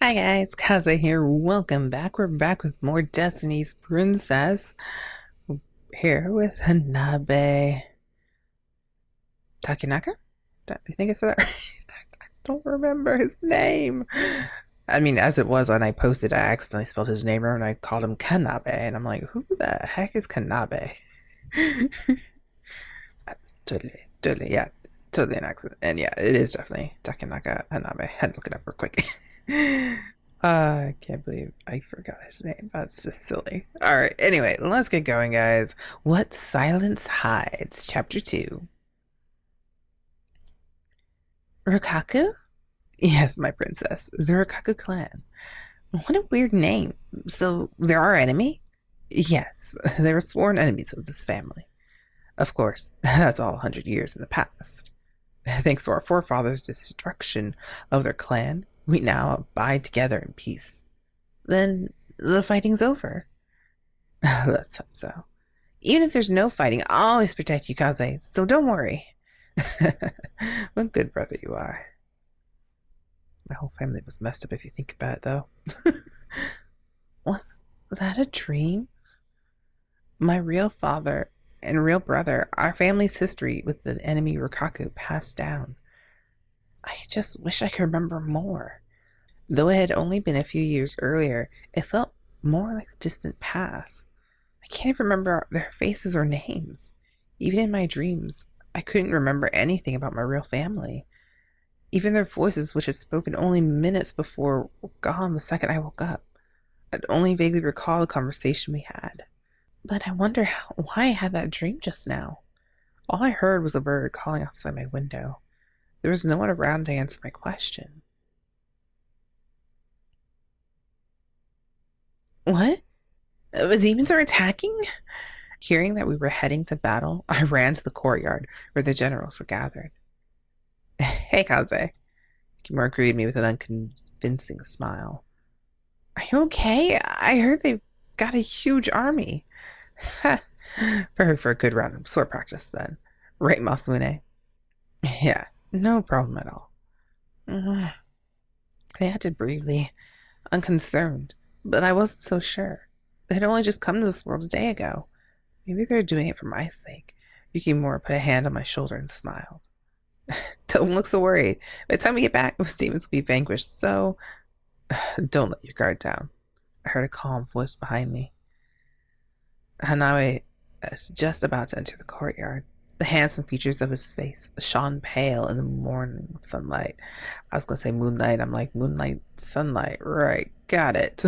Hi guys, Kaze here. Welcome back. We're back with more Destiny's Princess. Here with Hanbei Takenaka? I think I said that right. I don't remember his name. I mean, as it was when I posted, I accidentally spelled his name wrong and I called him Kanabe. And I'm like, who the heck is Kanabe? That's totally, yeah, totally an accident. And yeah, it is definitely Takenaka Hanbei. I had to look it up real quick. I can't believe I forgot his name. That's just silly. Alright, anyway, let's get going, guys. What Silence Hides, Chapter 2. Rikaku? Yes, my princess. The Rikaku clan. What a weird name. So, they're our enemy? Yes, they were sworn enemies of this family. Of course, that's all 100 years in the past. Thanks to our forefathers' destruction of their clan, we now abide together in peace. Then the fighting's over. Let's hope so. Even if there's no fighting, I'll always protect you, Kaze, so don't worry. What a good brother you are. My whole family was messed up if you think about it, though. Was that a dream? My real father and real brother, our family's history with the enemy Rikaku passed down. I just wish I could remember more. Though it had only been a few years earlier, it felt more like a distant past. I can't even remember their faces or names. Even in my dreams, I couldn't remember anything about my real family. Even their voices, which had spoken only minutes before, were gone the second I woke up. I'd only vaguely recall the conversation we had. But I wonder why I had that dream just now. All I heard was a bird calling outside my window. There was no one around to answer my question. What? The demons are attacking? Hearing that we were heading to battle, I ran to the courtyard where the generals were gathered. Hey, Kaze. Yukimura greeted me with an unconvincing smile. Are you okay? I heard they've got a huge army. Perfect for a good round of sword practice, then. Right, Masamune? Yeah, no problem at all. I acted bravely, unconcerned, but I wasn't so sure. They had only just come to this world a day ago. Maybe they're doing it for my sake. Yukimura put a hand on my shoulder and smiled. Don't look so worried. By the time we get back, the demons will be vanquished, so don't let your guard down. I heard a calm voice behind me. Hanbei is just about to enter the courtyard. The handsome features of his face shone pale in the morning sunlight. I was going to say moonlight. I'm like, moonlight, sunlight. Right, got it.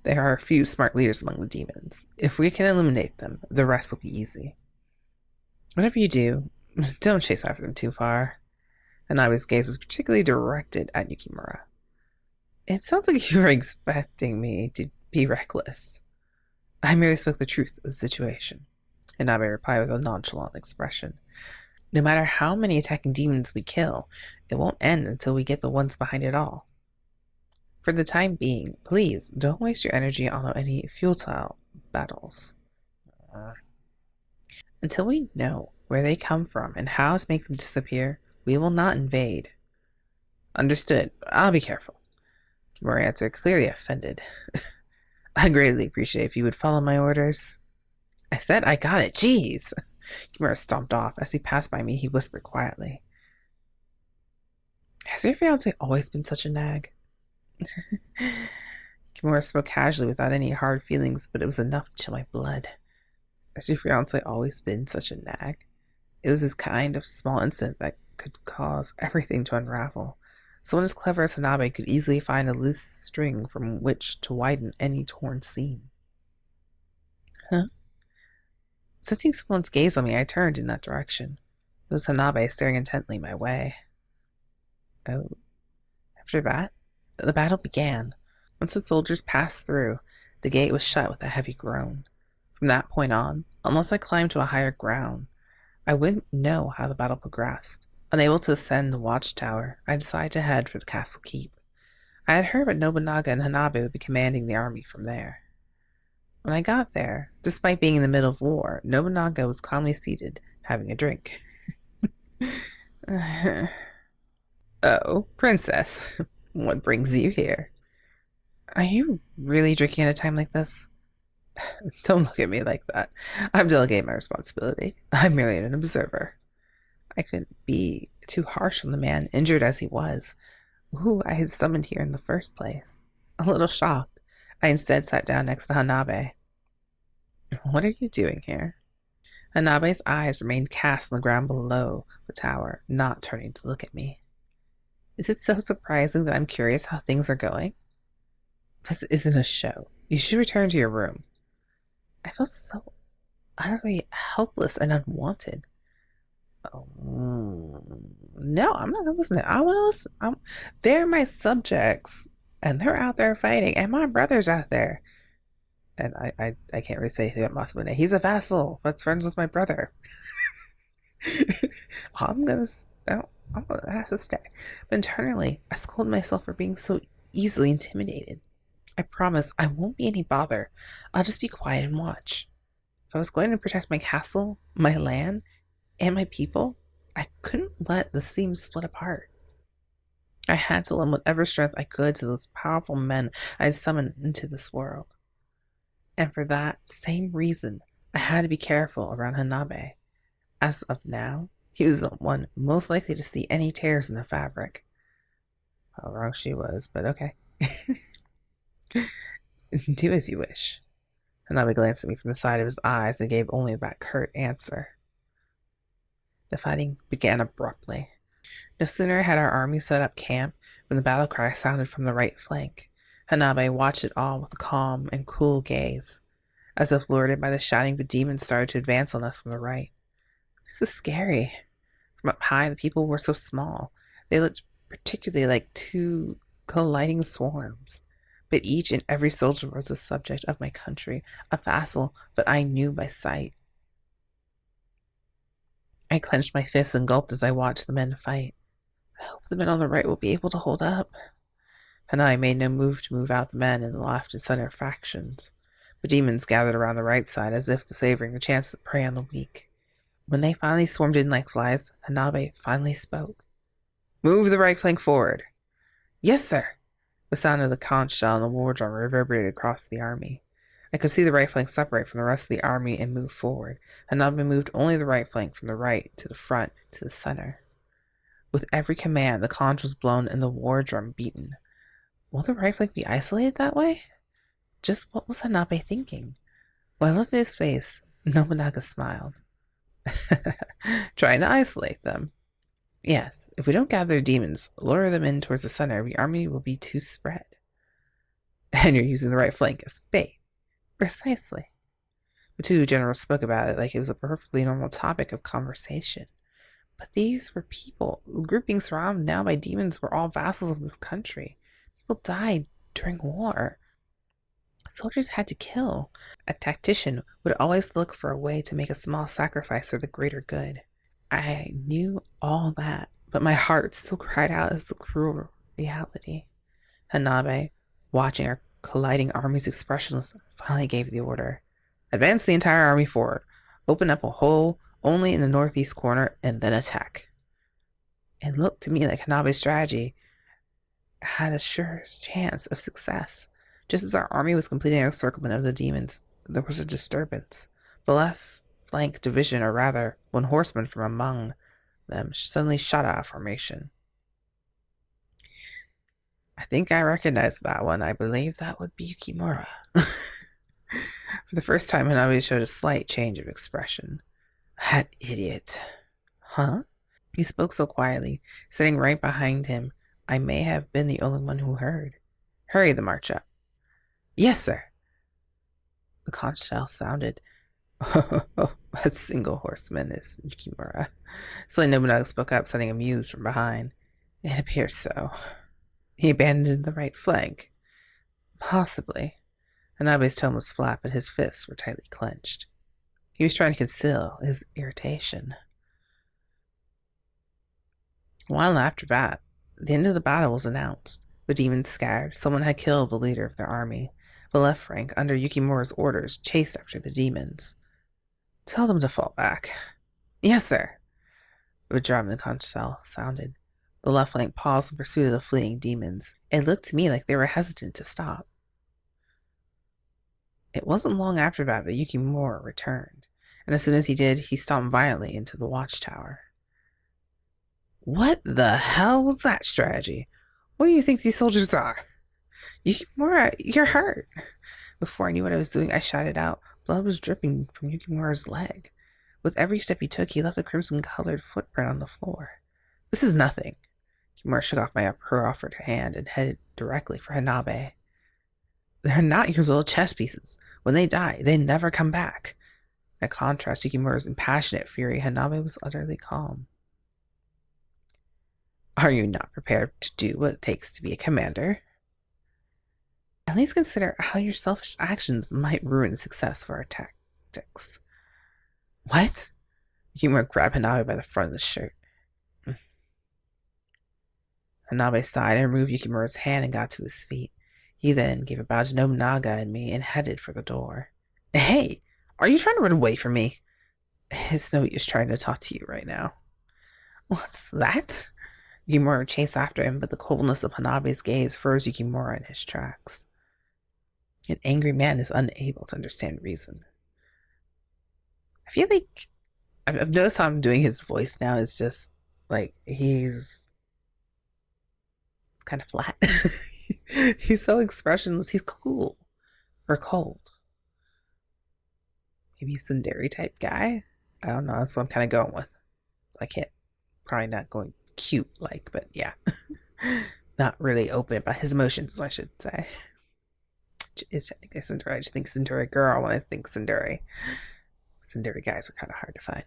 There are a few smart leaders among the demons. If we can eliminate them, the rest will be easy. Whatever you do, don't chase after them too far. Hanbei's gaze was particularly directed at Yukimura. It sounds like you were expecting me to be reckless. I merely spoke the truth of the situation. Hanbei replied with a nonchalant expression. No matter how many attacking demons we kill, it won't end until we get the ones behind it all. For the time being, please don't waste your energy on any futile battles. Until we know where they come from and how to make them disappear, we will not invade. Understood. I'll be careful. Yukimura answered, clearly offended. I greatly appreciate if you would follow my orders. I said I got it. Jeez. Yukimura stomped off. As he passed by me, he whispered quietly. Has your fiancé always been such a nag? Yukimura spoke casually without any hard feelings, but it was enough to chill my blood. Has your fiancé always been such a nag? It was this kind of small incident that could cause everything to unravel. Someone as clever as Hanbei could easily find a loose string from which to widen any torn seam. Huh? Sensing someone's gaze on me, I turned in that direction. It was Hanbei staring intently my way. Oh. After that, the battle began. Once the soldiers passed through, the gate was shut with a heavy groan. From that point on, unless I climbed to a higher ground, I wouldn't know how the battle progressed. Unable to ascend the watchtower, I decided to head for the castle keep. I had heard that Nobunaga and Hanbei would be commanding the army from there. When I got there, despite being in the middle of war, Nobunaga was calmly seated, having a drink. Oh, princess, what brings you here? Are you really drinking at a time like this? Don't look at me like that. I've delegated my responsibility. I'm merely an observer. I couldn't be too harsh on the man, injured as he was, who I had summoned here in the first place. A little shocked, I instead sat down next to Hanabe. What are you doing here? Hanabe's eyes remained cast on the ground below the tower, not turning to look at me. Is it so surprising that I'm curious how things are going? This isn't a show. You should return to your room. I felt so utterly helpless and unwanted. Oh, no, I'm not gonna listen to it. I want to listen. They're my subjects, and they're out there fighting, and my brother's out there. And I can't really say anything about Masamune. He's a vassal that's friends with my brother. I'm gonna have to stay. But internally, I scold myself for being so easily intimidated. I promise I won't be any bother. I'll just be quiet and watch. If I was going to protect my castle, my land, and my people, I couldn't let the seam split apart. I had to lend whatever strength I could to those powerful men I had summoned into this world. And for that same reason, I had to be careful around Hanbei. As of now, he was the one most likely to see any tears in the fabric. How wrong she was, but okay. Do as you wish. Hanbei glanced at me from the side of his eyes and gave only that curt answer. The fighting began abruptly. No sooner had our army set up camp when the battle cry sounded from the right flank. Hanbei watched it all with a calm and cool gaze. As if lured by the shouting, the demons started to advance on us from the right. This is scary. From up high, the people were so small. They looked particularly like two colliding swarms. But each and every soldier was a subject of my country, a vassal that I knew by sight. I clenched my fists and gulped as I watched the men fight. I hope the men on the right will be able to hold up. And I made no move to move out the men in the left and center factions. The demons gathered around the right side as if savoring the chance to prey on the weak. When they finally swarmed in like flies, Hanbei finally spoke. Move the right flank forward. Yes, sir. The sound of the conch shell and the war drum reverberated across the army. I could see the right flank separate from the rest of the army and move forward. Hanbei moved only the right flank from the right to the front to the center. With every command, the conch was blown and the war drum beaten. Will the right flank be isolated that way? Just what was Hanbei thinking? When I looked at his face, Nobunaga smiled. Trying to isolate them. Yes, if we don't gather the demons, lure them in towards the center, the army will be too spread. And you're using the right flank as bait. Precisely. The two generals spoke about it like it was a perfectly normal topic of conversation. But these were people. The grouping surrounded now by demons were all vassals of this country. People died during war. Soldiers had to kill. A tactician would always look for a way to make a small sacrifice for the greater good. I knew all that, but my heart still cried out as the cruel reality. Hanbei, watching our colliding armies expressionless, finally gave the order. Advance the entire army forward. Open up a hole only in the northeast corner and then attack. It looked to me like Hanbei's strategy had a sure chance of success. Just as our army was completing our encirclement of the demons, there was a disturbance. The left flank division, or rather, one horseman from among them suddenly shot out of formation. I think I recognized that one. I believe that would be Yukimura. For the first time, Hanbei showed a slight change of expression. That idiot. Huh? He spoke so quietly, sitting right behind him. I may have been the only one who heard. Hurry the march up. Yes, sir. The conch shell sounded. That single horseman is Yukimura. Suddenly Nobunaga spoke up, sounding amused from behind. It appears so. He abandoned the right flank. Possibly. Hanbei's tone was flat, but his fists were tightly clenched. He was trying to conceal his irritation. A while after that, the end of the battle was announced. The demons scattered. Someone had killed the leader of their army. The left flank, under Yukimura's orders, chased after the demons. Tell them to fall back. Yes, sir. The drum and the conch shell sounded. The left flank paused in pursuit of the fleeing demons. It looked to me like they were hesitant to stop. It wasn't long after that Yukimura returned, and as soon as he did, he stomped violently into the watchtower. What the hell was that strategy? What do you think these soldiers are? Yukimura, you're hurt. Before I knew what I was doing, I shouted out. Blood was dripping from Yukimura's leg. With every step he took, he left a crimson-colored footprint on the floor. This is nothing. Yukimura shook off her offered hand and headed directly for Hanbei. They're not your little chess pieces. When they die, they never come back. In contrast to Yukimura's impassionate fury, Hanbei was utterly calm. Are you not prepared to do what it takes to be a commander? At least consider how your selfish actions might ruin the success of our tactics. What? Yukimura grabbed Hanbei by the front of the shirt. Hanbei sighed and removed Yukimura's hand and got to his feet. He then gave a bow to Nobunaga and me and headed for the door. Hey, are you trying to run away from me? It's no use trying to talk to you right now. What's that? Yukimura chased after him, but the coldness of Hanbei's gaze froze Yukimura in his tracks. An angry man is unable to understand reason. I feel like I've noticed how I'm doing his voice now. It's just like he's kind of flat. He's so expressionless. He's cool or cold. Maybe a tsundere type guy. I don't know. That's what I'm kind of going with. I can't. Probably not going cute like, but yeah. Not really open about his emotions, I should say. Which is technically tsundere. I just think tsundere girl when I think tsundere. Tsundere guys are kind of hard to find.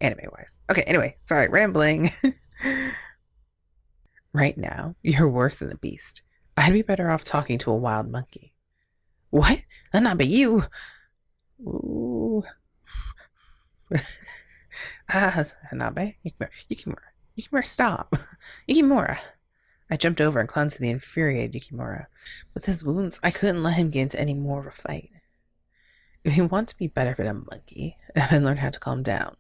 Anime-wise. Okay, anyway. Sorry, rambling. Right now, you're worse than a beast. I'd be better off talking to a wild monkey. What? Not but you. Ooh. Hanbei? Yukimura, stop. Yukimura. I jumped over and clung to the infuriated Yukimura. With his wounds, I couldn't let him get into any more of a fight. If you want to be better than a monkey, then learn how to calm down.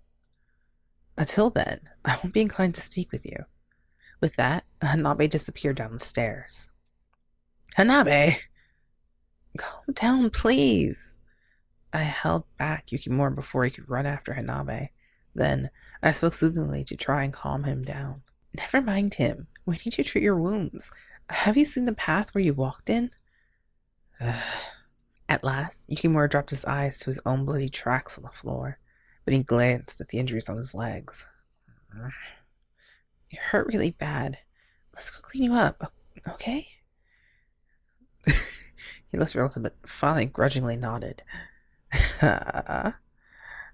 Until then, I won't be inclined to speak with you. With that, Hanbei disappeared down the stairs. Hanbei! Calm down, please. I held back Yukimura before he could run after Hanbei. Then, I spoke soothingly to try and calm him down. Never mind him. We need to treat your wounds. Have you seen the path where you walked in? At last, Yukimura dropped his eyes to his own bloody tracks on the floor, but he glanced at the injuries on his legs. You hurt really bad. Let's go clean you up, okay? He looked reluctant, but finally grudgingly nodded.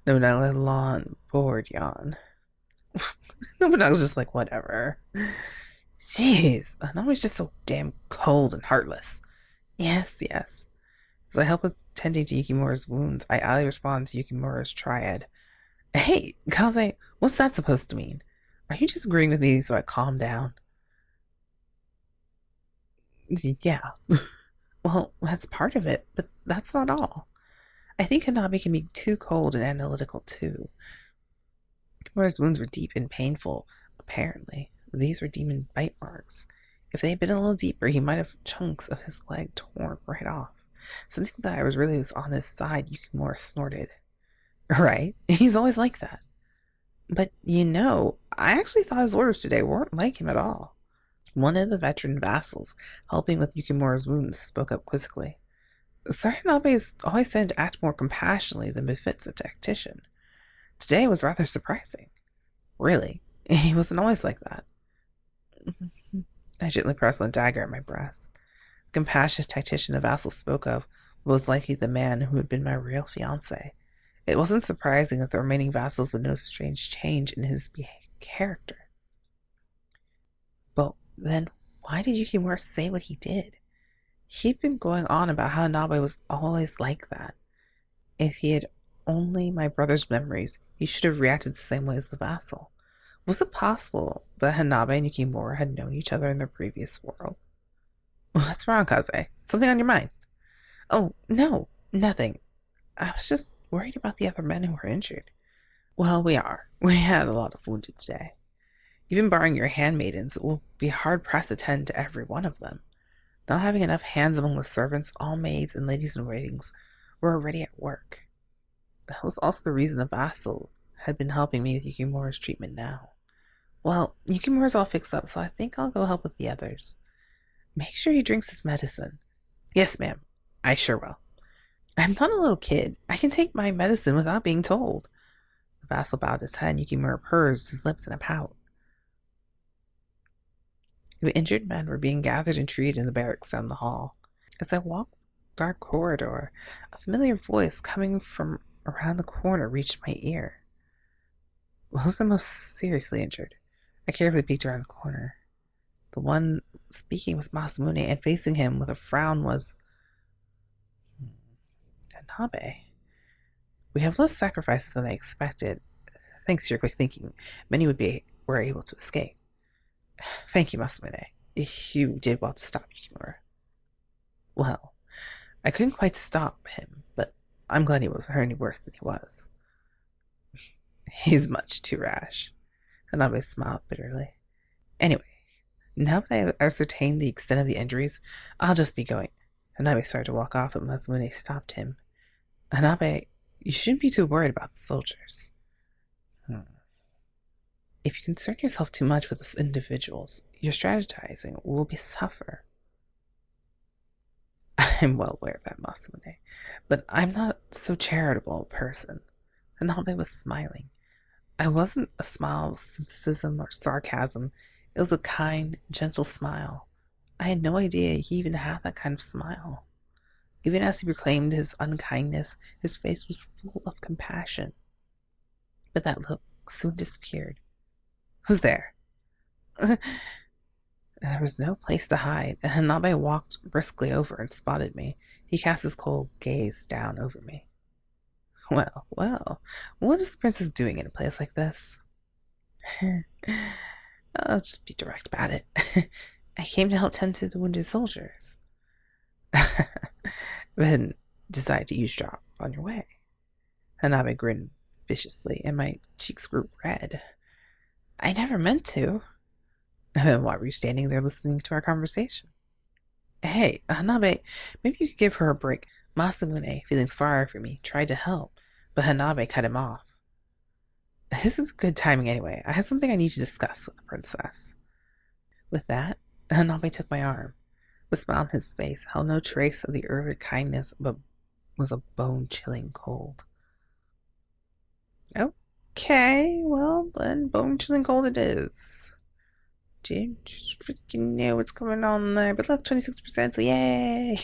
Nobunaga let a long, bored yawn. Nobunaga's just like, whatever. Jeez, Hanbei's just so damn cold and heartless. Yes. As I help with tending to Yukimura's wounds, I idly respond to Yukimura's triad. Hey, Kaze, what's that supposed to mean? Are you just agreeing with me so I calm down? Yeah. Well, that's part of it, but that's not all. I think Hanbei can be too cold and analytical too. Yukimura's wounds were deep and painful, apparently. These were demon bite marks. If they had been a little deeper, he might have chunks of his leg torn right off. Sensing that I was on his side, Yukimura snorted. Right? He's always like that. But, I actually thought his orders today weren't like him at all. One of the veteran vassals, helping with Yukimura's wounds, spoke up quizzically. Sir Hanbei's always tended to act more compassionately than befits a tactician. Today was rather surprising. Really, he wasn't always like that. I gently pressed the dagger at my breast. The compassionate tactician the vassal spoke of was likely the man who had been my real fiancé. It wasn't surprising that the remaining vassals would notice a strange change in his character. But then, why did Yukimura say what he did? He'd been going on about how Hanbei was always like that. If he had only my brother's memories, he should have reacted the same way as the vassal. Was it possible that Hanbei and Yukimura had known each other in their previous world? What's wrong, Kaze? Something on your mind? Oh, no, nothing. I was just worried about the other men who were injured. Well, we are. We had a lot of wounded today. Even barring your handmaidens, it will be hard-pressed to tend to every one of them. Not having enough hands among the servants, all maids and ladies in waitings were already at work. That was also the reason the vassal had been helping me with Yukimura's treatment now. Well, Yukimura's all fixed up, so I think I'll go help with the others. Make sure he drinks his medicine. Yes, ma'am. I sure will. I'm not a little kid. I can take my medicine without being told. The vassal bowed his head, and Yukimura pursed his lips in a pout. The injured men were being gathered and treated in the barracks down the hall. As I walked the dark corridor, a familiar voice coming from around the corner reached my ear. Who's the most seriously injured? I carefully peeked around the corner. The one speaking was Masamune, and facing him with a frown was Hanbei. We have less sacrifices than I expected. Thanks to your quick thinking, many were able to escape. Thank you, Masamune. You did well to stop Yukimura. Well, I couldn't quite stop him, but I'm glad he wasn't hurt any worse than he was. He's much too rash. Hanbei smiled bitterly. Anyway, now that I have ascertained the extent of the injuries, I'll just be going. Hanbei started to walk off, but Masamune stopped him. Hanbei, you shouldn't be too worried about the soldiers. If you concern yourself too much with the individuals, your strategizing will suffer. I'm well aware of that, Masamune, but I'm not so charitable a person. Hanbei was smiling. I wasn't a smile of cynicism or sarcasm. It was a kind, gentle smile. I had no idea he even had that kind of smile. Even as he proclaimed his unkindness, his face was full of compassion. But that look soon disappeared. Who's there? There was no place to hide, and Hanbei walked briskly over and spotted me. He cast his cold gaze down over me. Well, well, what is the princess doing in a place like this? I'll just be direct about it. I came to help tend to the wounded soldiers. Then decide to eavesdrop on your way. Hanbei grinned viciously, and my cheeks grew red. I never meant to. Then why were you standing there listening to our conversation? Hey, Hanbei, maybe you could give her a break. Masamune, feeling sorry for me, tried to help, but Hanbei cut him off. This is good timing anyway. I have something I need to discuss with the princess. With that, Hanbei took my arm. The smile on his face held no trace of the earlier kindness, but was a bone-chilling cold. Okay, well then, bone-chilling cold it is. Didn't just freaking know what's going on there, but look, 26%, so yay!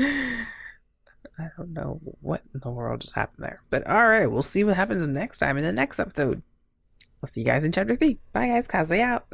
I don't know what in the world just happened there. But alright, we'll see what happens next time in the next episode. I'll see you guys in chapter 3. Bye guys, Kaze out!